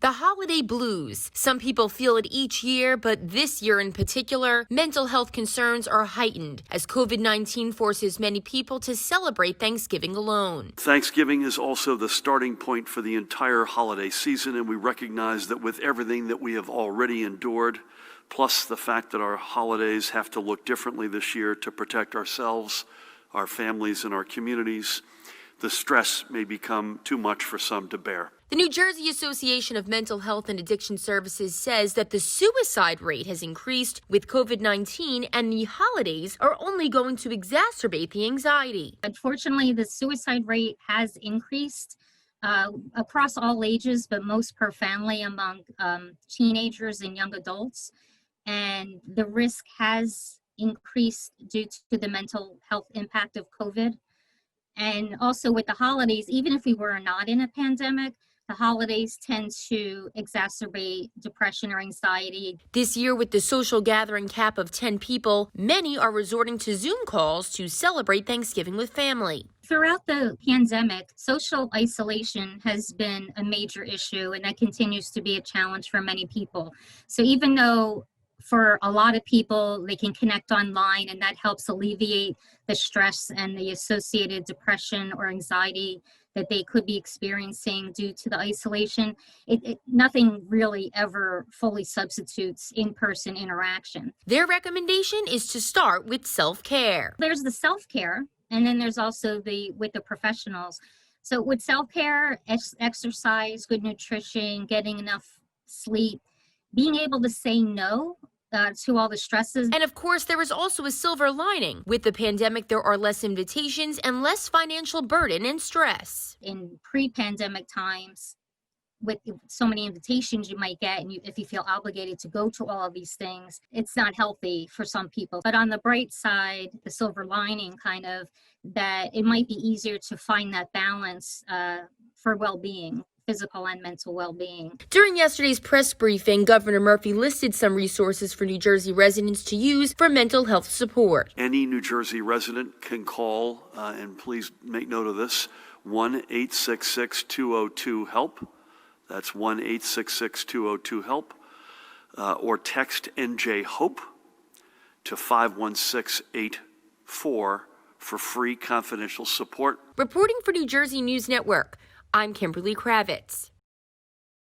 The holiday blues. Some people feel it each year, but this year in particular, mental health concerns are heightened as COVID-19 forces many people to celebrate Thanksgiving alone. Thanksgiving is also the starting point for the entire holiday season, and we recognize that with everything that we have already endured, plus the fact that our holidays have to look differently this year to protect ourselves, our families, and our communities, the stress may become too much for some to bear. The New Jersey Association of Mental Health and Addiction Services says that the suicide rate has increased with COVID-19 and the holidays are only going to exacerbate the anxiety. Unfortunately, the suicide rate has increased across all ages, but most per family among teenagers and young adults. And the risk has increased due to the mental health impact of COVID. And also with the holidays, even if we were not in a pandemic, the holidays tend to exacerbate depression or anxiety. This year, with the social gathering cap of 10 people, many are resorting to Zoom calls to celebrate Thanksgiving with family. Throughout the pandemic, social isolation has been a major issue, and that continues to be a challenge for many people. So even though for a lot of people, they can connect online and that helps alleviate the stress and the associated depression or anxiety that they could be experiencing due to the isolation. Nothing really ever fully substitutes in-person interaction. Their recommendation is to start with self-care. There's the self-care, and then there's also with the professionals. So with self-care, exercise, good nutrition, getting enough sleep, being able to say no to all the stresses. And of course, there is also a silver lining. With the pandemic, there are less invitations and less financial burden and stress. In pre-pandemic times, with so many invitations you might get, and if you feel obligated to go to all of these things, it's not healthy for some people. But on the bright side, the silver lining kind of, that it might be easier to find that balance for well-being. Physical and mental well-being. During yesterday's press briefing, Governor Murphy listed some resources for New Jersey residents to use for mental health support. Any New Jersey resident can call, and please make note of this, 1-866-202-HELP. That's 1-866-202-HELP. Or text NJ HOPE to 51684 for free confidential support. Reporting for New Jersey News Network, I'm Kimberly Kravitz.